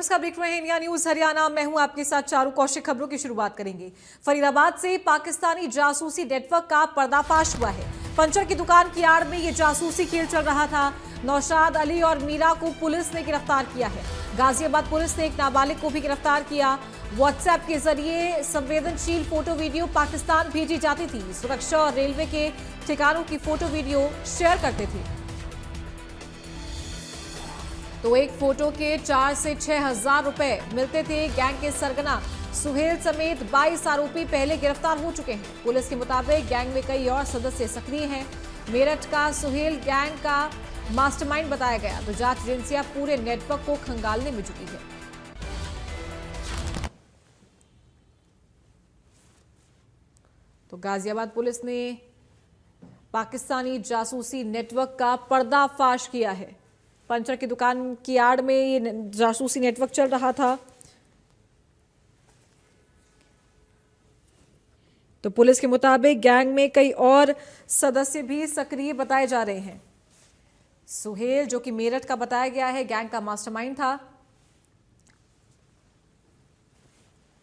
नमस्कार, देख रहे हैं इंडिया न्यूज हरियाणा। मैं हूं आपके साथ चारू कौशिक। खबरों की शुरुआत करेंगे। फरीदाबाद से पाकिस्तानी जासूसी नेटवर्क का पर्दाफाश हुआ है। पंचर की दुकान की आड़ में ये जासूसी खेल चल रहा था। नौशाद अली और मीरा को पुलिस ने गिरफ्तार किया है। गाजियाबाद पुलिस ने एक नाबालिग को भी गिरफ्तार किया। व्हाट्सएप के जरिए संवेदनशील फोटो वीडियो पाकिस्तान भेजी जाती थी। सुरक्षा और रेलवे के ठिकानों की फोटो वीडियो शेयर करते थे। तो एक फोटो के 4 से 6 हजार रुपए मिलते थे। गैंग के सरगना सुहेल समेत 22 आरोपी पहले गिरफ्तार हो चुके हैं। पुलिस के मुताबिक गैंग में कई और सदस्य सक्रिय हैं। मेरठ का सुहेल गैंग का मास्टरमाइंड बताया गया। तो जांच एजेंसियां पूरे नेटवर्क को खंगालने में जुटी है। तो गाजियाबाद पुलिस ने पाकिस्तानी जासूसी नेटवर्क का पर्दाफाश किया है। पंचर की दुकान की आड़ में ये जासूसी नेटवर्क चल रहा था। तो पुलिस के मुताबिक गैंग में कई और सदस्य भी सक्रिय बताए जा रहे हैं। सुहेल, जो कि मेरठ का बताया गया है, गैंग का मास्टरमाइंड था।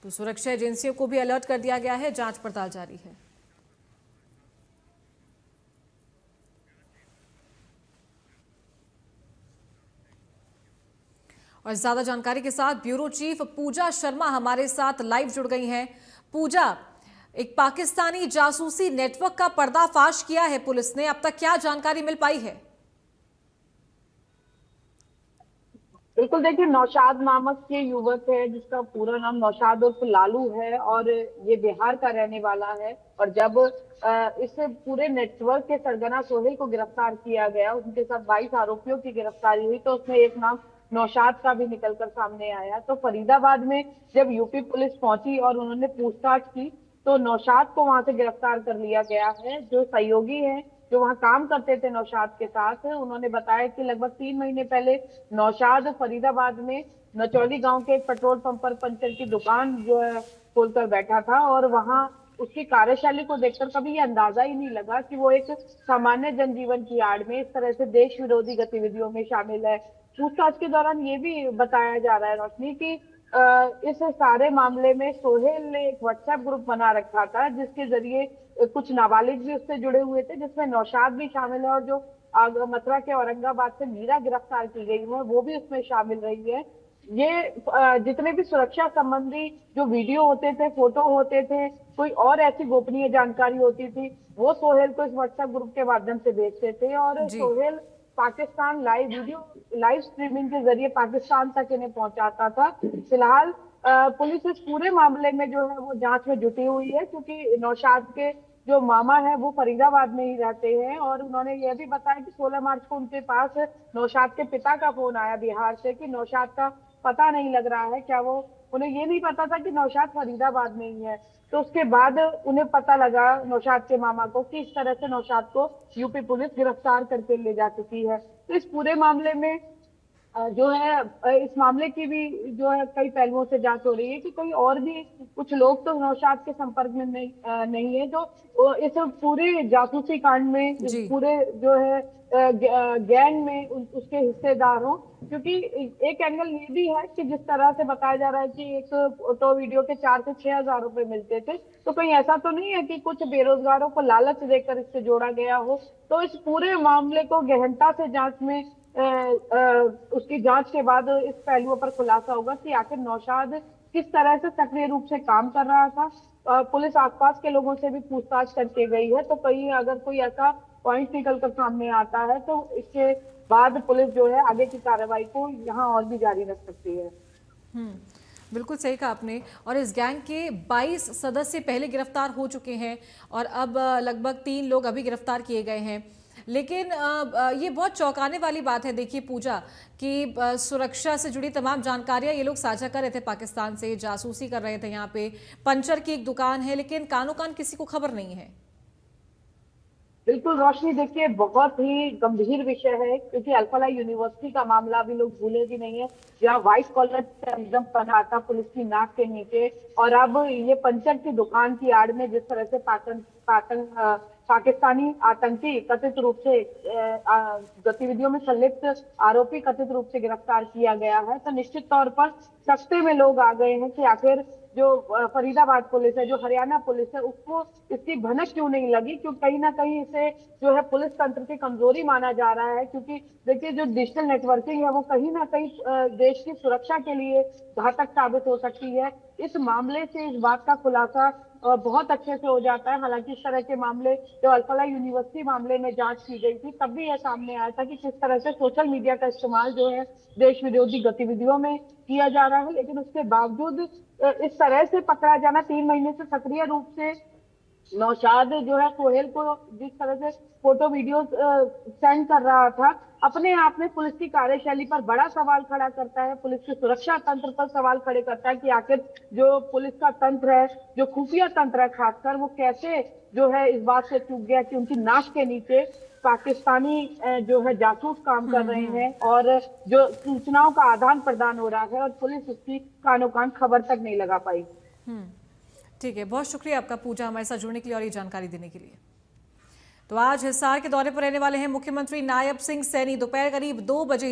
तो सुरक्षा एजेंसियों को भी अलर्ट कर दिया गया है। जांच पड़ताल जारी है। और ज्यादा जानकारी के साथ ब्यूरो चीफ पूजा शर्मा हमारे साथ लाइव जुड़ गई हैं। पूजा, एक पाकिस्तानी जासूसी नेटवर्क का पर्दाफाश किया है पुलिस ने। अब तक क्या जानकारी मिल पाई है? बिल्कुल, देखिए, नौशाद नामक ये युवक है जिसका पूरा नाम नौशाद उर्फ लालू है और ये बिहार का रहने वाला है। और जब इस पूरे नेटवर्क के सरगना सोहेल को गिरफ्तार किया गया, उनके साथ 22 आरोपियों की गिरफ्तारी हुई, तो उसमें एक नाम नौशाद का भी निकलकर सामने आया। तो फरीदाबाद में जब यूपी पुलिस पहुंची और उन्होंने पूछताछ की तो नौशाद को वहां से गिरफ्तार कर लिया गया है। जो सहयोगी है, जो वहां काम करते थे नौशाद के साथ, उन्होंने बताया कि लगभग 3 महीने पहले नौशाद फरीदाबाद में नचौली गांव के एक पेट्रोल पंप पर पंचर की दुकान जो है खोलकर बैठा था और वहां उसकी कार्यशैली को देखकर कभी ये अंदाजा ही नहीं लगा कि वो एक सामान्य जनजीवन की आड़ में इस तरह से देश विरोधी गतिविधियों में शामिल है। पूछताछ के दौरान ये भी बताया जा रहा है, रोशनी, की इस सारे मामले में सोहेल ने एक व्हाट्सएप ग्रुप बना रखा था जिसके जरिए कुछ नाबालिग भी उससे जुड़े हुए थे, जिसमें नौशाद भी शामिल है और जो मथुरा के औरंगाबाद से मीरा गिरफ्तार की गई है वो भी उसमें शामिल रही है। ये जितने भी सुरक्षा संबंधी जो वीडियो होते थे, फोटो होते थे, कोई और ऐसी गोपनीय जानकारी होती थी, वो सोहेल को इस व्हाट्सएप ग्रुप के माध्यम से भेजते थे और जी। सोहेल पाकिस्तान लाइव स्ट्रीमिंग के जरिए पाकिस्तान तक इन्हें पहुंचाता था। फिलहाल पुलिस इस पूरे मामले में जो है वो जांच में जुटी हुई है, क्योंकि नौशाद के जो मामा है वो फरीदाबाद में ही रहते हैं और उन्होंने यह भी बताया कि 16 मार्च को उनके पास नौशाद के पिता का फोन आया बिहार से कि नौशाद का पता नहीं लग रहा है। क्या वो, उन्हें ये नहीं पता था कि नौशाद फरीदाबाद में ही है। तो उसके बाद उन्हें पता लगा नौशाद के मामा को कि इस तरह से नौशाद को यूपी पुलिस गिरफ्तार करके ले जा चुकी है। तो इस पूरे मामले में जो है इस मामले की भी जो है कई पहलुओं से जांच हो रही है कि कोई और भी कुछ लोग तो नौशाद के संपर्क में नहीं है जो इस पूरे जासूसी कांड में, इस जी। पूरे जो है गैंग में उसके हिस्सेदार हो। क्योंकि एक एंगल ये भी है कि जिस तरह से बताया जा रहा है कि एक फोटो वीडियो के 4 से 6 हजार रुपए मिलते थे, तो कहीं ऐसा तो नहीं है कि कुछ बेरोजगारों को लालच देकर इससे जोड़ा गया हो। तो इस पूरे मामले को गहनता से जांच में उसकी जांच के बाद इस पहलुओं पर खुलासा होगा कि आखिर नौशाद किस तरह से सक्रिय रूप से काम कर रहा था। पुलिस आसपास के लोगों से भी पूछताछ करके गई है, तो कहीं अगर कोई ऐसा पॉइंट निकल कर सामने आता है तो इसके बाद पुलिस जो है आगे की कार्रवाई को यहाँ और भी जारी रख सकती है। बिल्कुल सही कहा आपने। और इस गैंग के 22 सदस्य पहले गिरफ्तार हो चुके हैं और अब लगभग 3 लोग अभी गिरफ्तार किए गए हैं। लेकिन ये बहुत चौंकाने वाली बात है, देखिए पूजा, कि सुरक्षा से जुड़ी तमाम जानकारियां ये लोग साझा कर रहे थे, पाकिस्तान से जासूसी कर रहे थे। यहाँ पे पंचर की एक दुकान है, लेकिन कानो कान किसी को खबर नहीं है। बिल्कुल रोशनी, देखिए, बहुत ही गंभीर विषय है क्योंकि अल्फाला यूनिवर्सिटी का मामला अभी लोग भूले भी नहीं है, जहाँ व्हाइट कॉलर एकदम पड़ा था पुलिस की नाक के नीचे। और अब ये पंचर की दुकान की आड़ में जिस तरह से पाटन पाकिस्तानी आतंकी कथित रूप से गतिविधियों में संलिप्त आरोपी कथित रूप से गिरफ्तार किया गया है, तो निश्चित तौर पर सख्ते में लोग आ गए हैं कि आखिर जो फरीदाबाद पुलिस है, जो हरियाणा पुलिस है, उसको इसकी भनक क्यों नहीं लगी। क्योंकि कहीं ना कहीं इसे जो है पुलिस तंत्र की कमजोरी माना जा रहा है। क्योंकि देखिए, जो डिजिटल नेटवर्किंग है वो कहीं ना कहीं देश की सुरक्षा के लिए घातक साबित हो सकती है। इस मामले से इस बात का खुलासा बहुत अच्छे से हो जाता है। हालांकि इस तरह के मामले जो अल्फला यूनिवर्सिटी मामले में जांच की गई थी, तब भी यह सामने आया था कि किस तरह से सोशल मीडिया का इस्तेमाल जो है देश विरोधी गतिविधियों में किया जा रहा है। लेकिन उसके बावजूद इस तरह से पकड़ा जाना, 3 महीने से सक्रिय रूप से नौशाद जो है सोहेल को जिस तरह से फोटो वीडियो सेंड कर रहा था, अपने आप में पुलिस की कार्यशैली पर बड़ा सवाल खड़ा करता है। पुलिस के सुरक्षा तंत्र पर सवाल खड़े करता है कि आखिर जो पुलिस का तंत्र है, जो खुफिया तंत्र है खासकर, वो कैसे जो है इस बात से चूक गया कि उनकी नाक के नीचे पाकिस्तानी जो है जासूस काम कर रहे हैं और जो सूचनाओं का आदान प्रदान हो रहा है और पुलिस उसकी कानो कान खबर तक नहीं लगा पाई। ठीक है, बहुत शुक्रिया आपका पूजा, हमारे साथ जुड़ने के लिए और ये जानकारी देने के लिए। तो आज हिसार के दौरे पर रहने वाले हैं मुख्यमंत्री नायब सिंह सैनी। दोपहर करीब 2 बजे